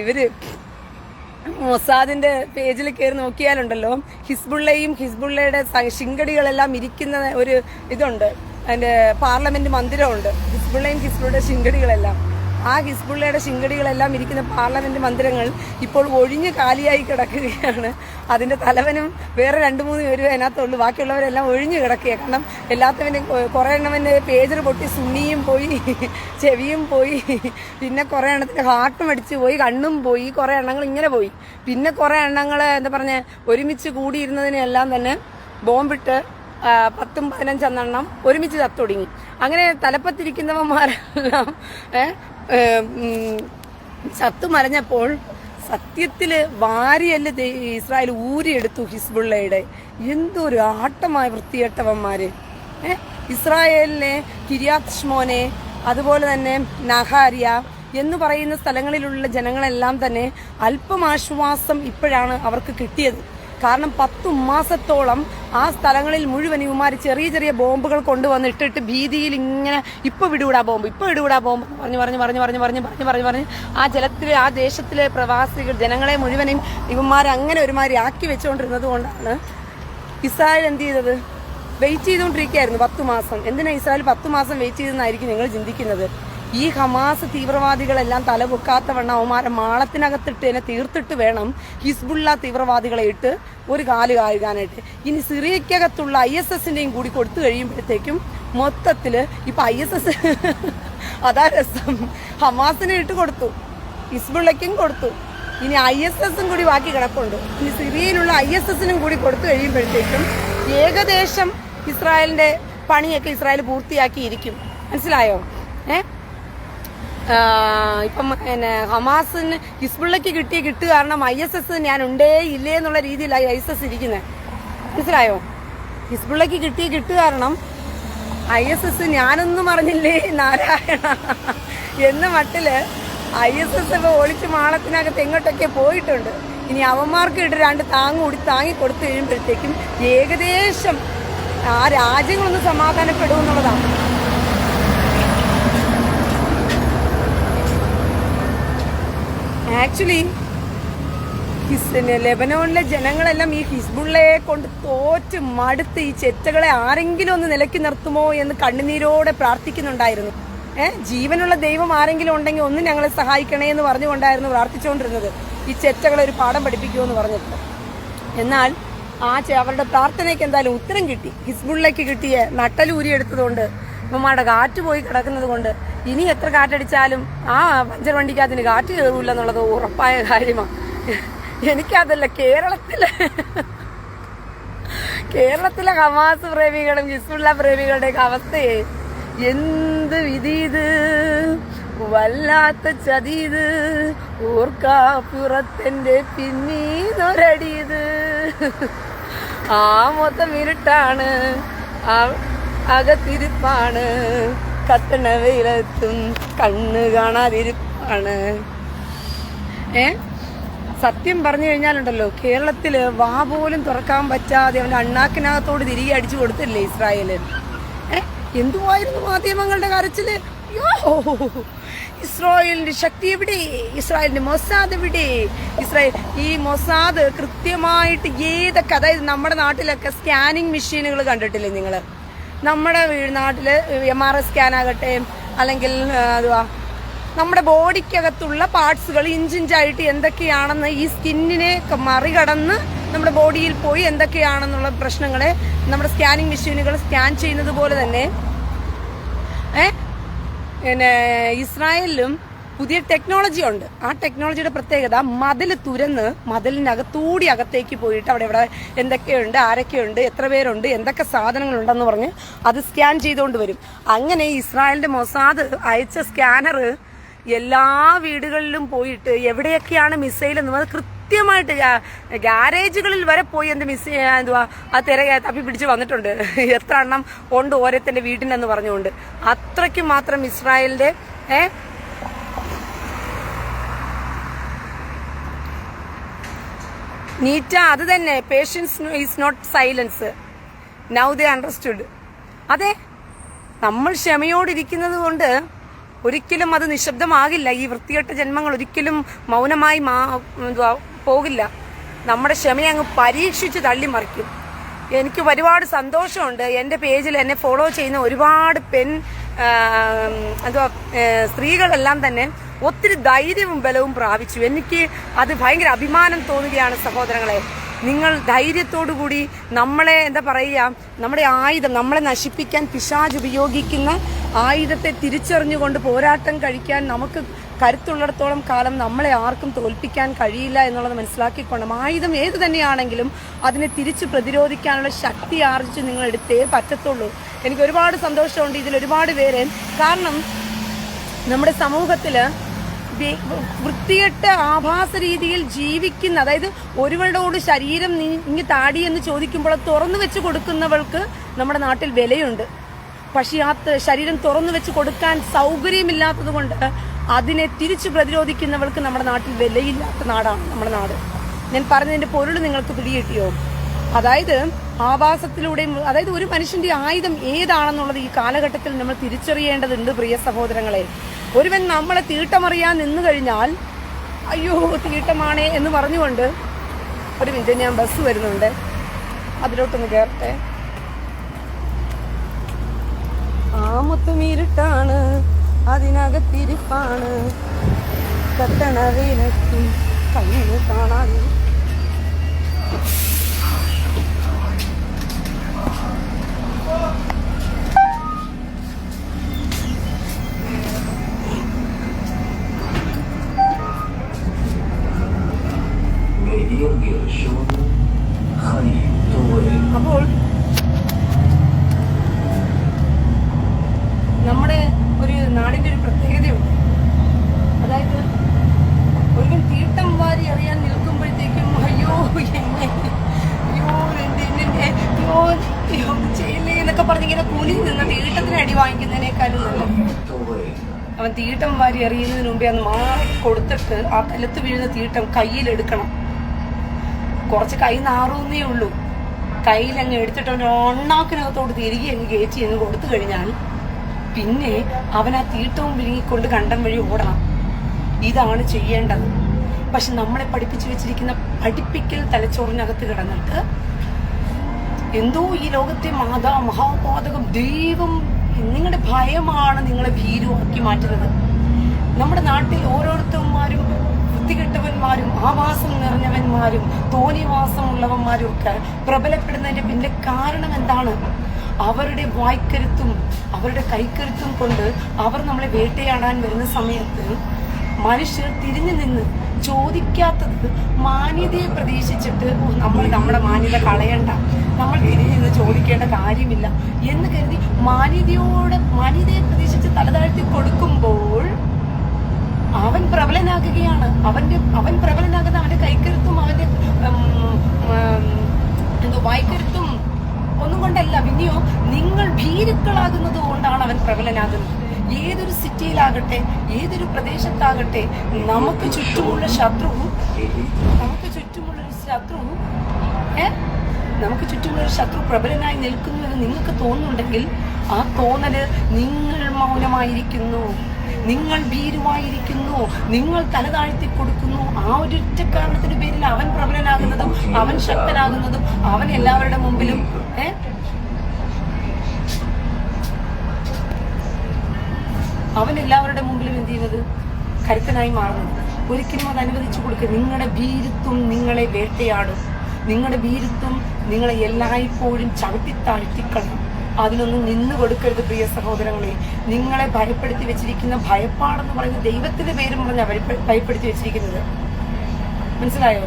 ഇവര് മൊസാദിന്റെ പേജിൽ കയറി നോക്കിയാലുണ്ടല്ലോ ഹിസ്ബുള്ളയുടെ ശിങ്കടികളെല്ലാം ഇരിക്കുന്ന ഒരു ഇതുണ്ട്. അതിന്റെ പാർലമെന്റ് മന്ദിരമുണ്ട്. ഹിസ്ബുള്ളയുടെ ശിങ്കടികളെല്ലാം, ആ ഹിസ്ബുള്ളയുടെ ശിങ്കടികളെല്ലാം ഇരിക്കുന്ന പാർലമെന്റ് മന്ദിരങ്ങൾ ഇപ്പോൾ ഒഴിഞ്ഞ് കാലിയായി കിടക്കുകയാണ്. അതിന്റെ തലവനും വേറെ 2-3 പേരും അതിനകത്തുള്ളൂ. ബാക്കിയുള്ളവരെല്ലാം ഒഴിഞ്ഞു കിടക്കുക. കാരണം എല്ലാത്തവനും കുറെ എണ്ണവന്റെ പേജർ പൊട്ടി സുന്നിയും പോയി, ചെവിയും പോയി, പിന്നെ കുറെ എണ്ണത്തിന്റെ ഹാർട്ടും അടിച്ചു പോയി, കണ്ണും പോയി, കുറെ എണ്ണങ്ങൾ ഇങ്ങനെ പോയി. പിന്നെ കുറെ എണ്ണങ്ങൾ എന്താ പറഞ്ഞ ഒരുമിച്ച് കൂടിയിരുന്നതിനെല്ലാം തന്നെ ബോംബിട്ട് 10-15 ഒരുമിച്ച് ചത്തൊടുങ്ങി. അങ്ങനെ തലപ്പത്തിരിക്കുന്നവന്മാരെല്ലാം ചത്തുമലഞ്ഞപ്പോൾ സത്യത്തില് വാരിയല്ല ഇസ്രായേൽ ഊരിയെടുത്തു ഹിസ്ബുള്ളയുടെ. എന്തൊരു ആട്ടമായ വൃത്തികെട്ടവന്മാര്. ഇസ്രായേലിനെ കിര്യാത്ത് ഷ്മോനെ, അതുപോലെ തന്നെ നഹാരിയ എന്ന് പറയുന്ന സ്ഥലങ്ങളിലുള്ള ജനങ്ങളെല്ലാം തന്നെ അല്പം ആശ്വാസം ഇപ്പോഴാണ് അവർക്ക് കിട്ടിയത്. കാരണം 10 മാസത്തോളം ആ സ്ഥലങ്ങളിൽ മുഴുവൻ ഇവന്മാർ ചെറിയ ചെറിയ ബോംബുകൾ കൊണ്ടുവന്നിട്ടിട്ട് ഭീതിയിൽ ഇങ്ങനെ ഇപ്പൊ വിടുവിടാ ബോംബ് പറഞ്ഞ് ആ ജലത്തിലെ ആ ദേശത്തിലെ പ്രവാസികൾ ജനങ്ങളെ മുഴുവനും ഇവന്മാർ അങ്ങനെ ഒരുമാതിരി ആക്കി വെച്ചുകൊണ്ടിരുന്നത് കൊണ്ടാണ് ഇസ്രായേൽ എന്ത് ചെയ്തത്? വെയിറ്റ് ചെയ്തുകൊണ്ടിരിക്കുകയായിരുന്നു 10 മാസം. എന്തിനാ ഇസ്രായേൽ 10 മാസം വെയിറ്റ് ചെയ്തെന്നായിരിക്കും നിങ്ങൾ ചിന്തിക്കുന്നത്. ഈ ഹമാസ് തീവ്രവാദികളെല്ലാം തലപൊക്കാത്തവണ്ണം അവന്മാരെ മാളത്തിനകത്തിട്ട് തന്നെ തീർത്തിട്ട് വേണം ഹിസ്ബുള്ള തീവ്രവാദികളെ ഇട്ട് ഒരു കാല് കാഴുകാനായിട്ട്. ഇനി സിറിയക്കകത്തുള്ള ISSന്റെയും കൂടി കൊടുത്തു കഴിയുമ്പോഴത്തേക്കും മൊത്തത്തില് ഇപ്പൊ ISS അതാ രസം. ഹമാസിനെ ഇട്ട് കൊടുത്തു, ഹിസ്ബുള്ളയ്ക്കും കൊടുത്തു, ഇനി ISSും കൂടി ബാക്കി കിടപ്പുണ്ട്. ഇനി സിറിയയിലുള്ള ISSനും കൂടി കൊടുത്തു കഴിയുമ്പോഴത്തേക്കും ഏകദേശം ഇസ്രായേലിന്റെ പണിയൊക്കെ ഇസ്രായേൽ പൂർത്തിയാക്കിയിരിക്കും. മനസ്സിലായോ? ഇപ്പം ഹമാസിന് ഹിസ്ബുള്ളയ്ക്ക് കിട്ട് കാരണം ISS ഞാൻ ഉണ്ടേ ഇല്ലേ എന്നുള്ള രീതിയിലായി ISS ഇരിക്കുന്നത്. മനസ്സിലായോ? ഹിസ്ബുള്ളയ്ക്ക് കിട്ട് കാരണം ISS ഞാനൊന്നും പറഞ്ഞില്ലേ നാരായണ എന്ന മട്ടില് ISS ഇപ്പൊ ഒളിച്ച് മാളത്തിനകത്ത് എങ്ങോട്ടൊക്കെ പോയിട്ടുണ്ട്. ഇനി അവന്മാർക്ക് ഇട്ട് 2 താങ്ങി കൊടുത്തു കഴിയുമ്പോഴത്തേക്കും ഏകദേശം ആ രാജ്യങ്ങളൊന്ന് സമാധാനപ്പെടും എന്നുള്ളതാണ്. ആക്ച്വലി ലെബനോണിലെ ജനങ്ങളെല്ലാം ഈ ഹിസ്ബുള്ളയെ കൊണ്ട് തോറ്റ് മടുത്ത് ഈ ചെറ്റകളെ ആരെങ്കിലും ഒന്ന് നിലയ്ക്ക് നിർത്തുമോ എന്ന് കണ്ണുനീരോടെ പ്രാർത്ഥിക്കുന്നുണ്ടായിരുന്നു. ജീവനുള്ള ദൈവം ആരെങ്കിലും ഉണ്ടെങ്കിൽ ഒന്ന് ഞങ്ങളെ സഹായിക്കണേ എന്ന് പറഞ്ഞുകൊണ്ടായിരുന്നു പ്രാർത്ഥിച്ചുകൊണ്ടിരുന്നത്, ഈ ചെറ്റകളെ ഒരു പാഠം പഠിപ്പിക്കുമെന്ന് പറഞ്ഞിട്ട്. എന്നാൽ അവരുടെ പ്രാർത്ഥനയ്ക്ക് എന്തായാലും ഉത്തരം കിട്ടി. ഹിസ്ബുള്ളയ്ക്ക് കിട്ടിയ നട്ടലൂരിയെടുത്തതുകൊണ്ട് ഇവന്മാരുടെ കാറ്റ് പോയി കിടക്കുന്നത് കൊണ്ട് ഇനി എത്ര കാറ്റടിച്ചാലും ആ പഞ്ചർ വണ്ടിക്കകത്തിന് കാറ്റ് കയറൂല എന്നുള്ളത് ഉറപ്പായ കാര്യമാണ്. എനിക്കതല്ല, കേരളത്തിലെ ഹമാസ് പ്രേമികളും ഹിസ്ബുള്ള പ്രേമികളുടെയൊക്കെ അവസ്ഥയെ എന്ത് വിധി ഇത്, വല്ലാത്ത ചതിയത്, ഓർക്കാപ്പുറത്തിന്റെ പിന്നീന്നൊരടിയത്. ആ മൊത്തം ഇരുട്ടാണ്, അകത്തിരിപ്പാണ്, കത്തണ വെയിലത്തും കണ്ണ് കാണാതിരിപ്പാണ്. സത്യം പറഞ്ഞു കഴിഞ്ഞാലുണ്ടല്ലോ, കേരളത്തില് വാ പോലും തുറക്കാൻ പറ്റാതെ അവന്റെ അണ്ണാക്കിനകത്തോട് തിരികെ അടിച്ചു കൊടുത്തില്ലേ ഇസ്രായേല്. എന്തുവായിരുന്നു മാധ്യമങ്ങളുടെ കരച്ചില്? ഇസ്രായേലിന്റെ ശക്തി എവിടെ? ഇസ്രായേലിന്റെ മൊസാദ് എവിടെ? ഈ മൊസാദ് കൃത്യമായിട്ട് ഏതൊക്കെ, അതായത് നമ്മുടെ നാട്ടിലൊക്കെ സ്കാനിങ് മെഷീനുകൾ കണ്ടിട്ടില്ലേ നിങ്ങള്? നമ്മുടെ നാട്ടില് MRI സ്കാൻ ആകട്ടെ, അല്ലെങ്കിൽ നമ്മുടെ ബോഡിക്കകത്തുള്ള പാർട്സുകൾ ഇഞ്ചിഞ്ചായിട്ട് എന്തൊക്കെയാണെന്ന് ഈ സ്കിന്നിനെ മറികടന്ന് നമ്മുടെ ബോഡിയിൽ പോയി എന്തൊക്കെയാണെന്നുള്ള പ്രശ്നങ്ങളെ നമ്മുടെ സ്കാനിങ് മെഷീനുകൾ സ്കാൻ ചെയ്യുന്നത് പോലെ തന്നെ ഇസ്രായേലിലും പുതിയ ടെക്നോളജി ഉണ്ട്. ആ ടെക്നോളജിയുടെ പ്രത്യേകത മതിൽ തുരന്ന് മതിലിനകത്തൂടി അകത്തേക്ക് പോയിട്ട് അവിടെ എന്തൊക്കെയുണ്ട്, ആരൊക്കെയുണ്ട്, എത്ര പേരുണ്ട്, എന്തൊക്കെ സാധനങ്ങളുണ്ടെന്ന് പറഞ്ഞ് അത് സ്കാൻ ചെയ്തുകൊണ്ട് വരും. അങ്ങനെ ഇസ്രായേലിന്റെ മൊസാദ് അയച്ച സ്കാനർ എല്ലാ വീടുകളിലും പോയിട്ട് എവിടെയൊക്കെയാണ് മിസൈൽ എന്നത് കൃത്യമായിട്ട് ഗാരേജുകളിൽ വരെ പോയി ആ തപ്പി പിടിച്ച് വന്നിട്ടുണ്ട്. എത്ര എണ്ണം ഉണ്ട് ഓരോരുത്തരുടെ വീട്ടിനെന്ന് പറഞ്ഞുകൊണ്ട്. അത്രയ്ക്ക് മാത്രം ഇസ്രായേലിന്റെ നീറ്റ അത് തന്നെ. Patience is not silence, now they understood. അതെ, നമ്മൾ ക്ഷമയോടിരിക്കുന്നത് കൊണ്ട് ഒരിക്കലും അത് നിശബ്ദമാകില്ല. ഈ വൃത്തികെട്ട ജന്മങ്ങൾ ഒരിക്കലും മൗനമായി പോകില്ല. നമ്മുടെ ക്ഷമയെ അങ്ങ് പരീക്ഷിച്ച് തള്ളിമറിക്കും. എനിക്ക് ഒരുപാട് സന്തോഷമുണ്ട്. എൻ്റെ പേജിൽ എന്നെ ഫോളോ ചെയ്യുന്ന ഒരുപാട് സ്ത്രീകളെല്ലാം തന്നെ ഒത്തിരി ധൈര്യവും ബലവും പ്രാപിച്ചു. എനിക്ക് അത് ഭയങ്കര അഭിമാനം തോന്നുകയാണ് സഹോദരങ്ങളെ. നിങ്ങൾ ധൈര്യത്തോടുകൂടി നമ്മളെ നമ്മുടെ ആയുധം, നമ്മളെ നശിപ്പിക്കാൻ പിശാച് ഉപയോഗിക്കുന്ന ആയുധത്തെ തിരിച്ചറിഞ്ഞുകൊണ്ട് പോരാട്ടം കഴിക്കാൻ നമുക്ക് കരുത്തുള്ളിടത്തോളം കാലം നമ്മളെ ആർക്കും തോൽപ്പിക്കാൻ കഴിയില്ല എന്നുള്ളത് മനസ്സിലാക്കിക്കൊണ്ടും ആയുധം ഏത് തന്നെയാണെങ്കിലും അതിനെ തിരിച്ച് പ്രതിരോധിക്കാനുള്ള ശക്തി ആർജിച്ച് നിങ്ങൾ എടുത്തേ പറ്റത്തുള്ളൂ. എനിക്ക് ഒരുപാട് സന്തോഷമുണ്ട് ഇതിൽ ഒരുപാട് പേര്. കാരണം നമ്മുടെ സമൂഹത്തില് വൃത്തികെട്ട ആഭാസ രീതിയിൽ ജീവിക്കുന്ന, അതായത് ഒരുവളോട് ശരീരം നീങ്ങി താടി എന്ന് ചോദിക്കുമ്പോൾ തുറന്നു വെച്ച് കൊടുക്കുന്നവൾക്ക് നമ്മുടെ നാട്ടിൽ വിലയുണ്ട്. പക്ഷെ ആ ശരീരം തുറന്നു വെച്ച് കൊടുക്കാൻ സൗകര്യമില്ലാത്തത് കൊണ്ട് അതിനെ തിരിച്ചു പ്രതിരോധിക്കുന്നവൾക്ക് നമ്മുടെ നാട്ടിൽ വിലയില്ലാത്ത നാടാണ് നമ്മുടെ നാട്. ഞാൻ പറഞ്ഞതിന്റെ പൊരുൾ നിങ്ങൾക്ക് പിടികിട്ടിയോ? അതായത് ആഭാസത്തിലൂടെയും, അതായത് ഒരു മനുഷ്യന്റെ ആയുധം ഏതാണെന്നുള്ളത് ഈ കാലഘട്ടത്തിൽ നമ്മൾ തിരിച്ചറിയേണ്ടതുണ്ട് പ്രിയ സഹോദരങ്ങളെ. ഒരുവൻ നമ്മളെ തീട്ടമറിയാൻ നിന്നു കഴിഞ്ഞാൽ അയ്യോ തീട്ടമാണേ എന്ന് പറഞ്ഞുകൊണ്ട്, ഒരു മിനിറ്റ് ഞാൻ ബസ് വരുന്നുണ്ട്, അതിലോട്ടൊന്ന് കയറട്ടെ. ആമത്തുമീരിട്ടാണ് അതിനകത്തിരിപ്പാണ് കത്തണ വീലത്തും കണ്ണിന് കാണാൻ. അപ്പോൾ നമ്മുടെ ഒരു നാടിന്റെ ഒരു പ്രത്യേകതയുണ്ട്. അതായത് ഒരുവൻ തീട്ടം വാരി അറിയാൻ നിൽക്കുമ്പോഴത്തേക്കും അയ്യോ ചെയ്യില്ലേ എന്നൊക്കെ പറഞ്ഞിങ്ങനെ കൂലി നിന്ന് തീട്ടത്തിന് അടി വാങ്ങിക്കുന്നതിനേക്കാളും നല്ലത് അവൻ തീട്ടം വാരി എറിയുന്നതിന് മുമ്പേ അന്ന് മാറി കൊടുത്തിട്ട് ആ നിലത്ത് വീഴുന്ന തീട്ടം കയ്യിലെടുക്കണം. കുറച്ച് കൈ നാറുന്നേ ഉള്ളൂ. കയ്യിലങ്ങ് എടുത്തിട്ട് അവൻ ഒണ്ണാക്കിനകത്തോട്ട് തിരികെ അങ്ങ് കയറ്റി അങ്ങ് കൊടുത്തു കഴിഞ്ഞാൽ പിന്നെ അവൻ ആ തീട്ടവും വിഴുങ്ങിക്കൊണ്ട് കണ്ടം വഴി ഓടണം. ഇതാണ് ചെയ്യേണ്ടത്. പക്ഷെ നമ്മളെ പഠിപ്പിച്ചു വെച്ചിരിക്കുന്ന പഠിപ്പിക്കൽ തലച്ചോറിനകത്ത് കിടന്നിട്ട് എന്തോ ഈ ലോകത്തെ മഹാപാതകം ദൈവം നിങ്ങളുടെ ഭയമാണ് നിങ്ങളെ ഭീരുവാക്കി മാറ്റുന്നത്. നമ്മുടെ നാട്ടിൽ ഓരോരുത്തന്മാരും വൃത്തികെട്ടവന്മാരും ആവാസം നിറഞ്ഞവന്മാരും തോന്നിവാസമുള്ളവന്മാരും ഒക്കെ പ്രബലപ്പെടുന്നതിന്റെ പിന്നെ കാരണം എന്താണ്? അവരുടെ വായ്ക്കരുത്തും അവരുടെ കൈക്കരുത്തും കൊണ്ട് അവർ നമ്മളെ വേട്ടയാടാൻ വരുന്ന സമയത്ത് മനുഷ്യർ തിരിഞ്ഞു നിന്ന് ചോദിക്കാത്തത് മാന്യതയെ പ്രതീക്ഷിച്ചിട്ട് നമ്മൾ നമ്മുടെ മാന്യത കളയണ്ട, നമ്മൾ തിരിഞ്ഞു നിന്ന് ചോദിക്കേണ്ട കാര്യമില്ല എന്ന് കരുതി മാന്യതയെ പ്രതീക്ഷിച്ച് തലതാഴ്ത്തി കൊടുക്കുമ്പോൾ അവൻ പ്രബലനാകുകയാണ്. അവൻ പ്രബലനാകുന്ന അവന്റെ കൈക്കരുത്തും അവന്റെ വായ്ക്കരുത്തും ഒന്നും കൊണ്ടല്ല, പിന്നെയോ നിങ്ങൾ ഭീരുക്കളാകുന്നത് കൊണ്ടാണ് അവൻ പ്രബലനാകുന്നത്. ഏതൊരു സിറ്റിയിലാകട്ടെ, ഏതൊരു പ്രദേശത്താകട്ടെ, നമുക്ക് ചുറ്റുമുള്ള ശത്രു പ്രബലനായി നിൽക്കുന്നു എന്ന് നിങ്ങൾക്ക് തോന്നുന്നുണ്ടെങ്കിൽ ആ തോന്നല് നിങ്ങൾ മൗനമായിരിക്കുന്നു, നിങ്ങൾ ഭീരുവായിരിക്കുന്നു, നിങ്ങൾ തലതാഴ്ത്തി കൊടുക്കുന്നു. ആ ഒരൊറ്റ കാരണത്തിന് പേരിൽ അവൻ പ്രബലനാകുന്നതും അവൻ ശക്തനാകുന്നതും അവൻ എല്ലാവരുടെ മുമ്പിലും എന്ത് ചെയ്യുന്നത്? കരുത്തനായി മാറുന്നത്. ഒരിക്കലും അത് അനുവദിച്ചു കൊടുക്കുക. നിങ്ങളുടെ ഭീരുത്വം നിങ്ങളെ വേട്ടയാടും. നിങ്ങളുടെ ഭീരുത്വം നിങ്ങളെ എല്ലായ്പ്പോഴും ചവിട്ടി താഴ്ത്തിക്കളയും. അതിനൊന്നും നിന്നു കൊടുക്കരുത് പ്രിയ സഹോദരങ്ങളെ. നിങ്ങളെ ഭയപ്പെടുത്തി വെച്ചിരിക്കുന്ന ഭയപ്പാടെന്ന് പറയുന്ന ദൈവത്തിന്റെ പേരും പറഞ്ഞാൽ ഭയപ്പെടുത്തി വെച്ചിരിക്കുന്നത്. മനസ്സിലായോ?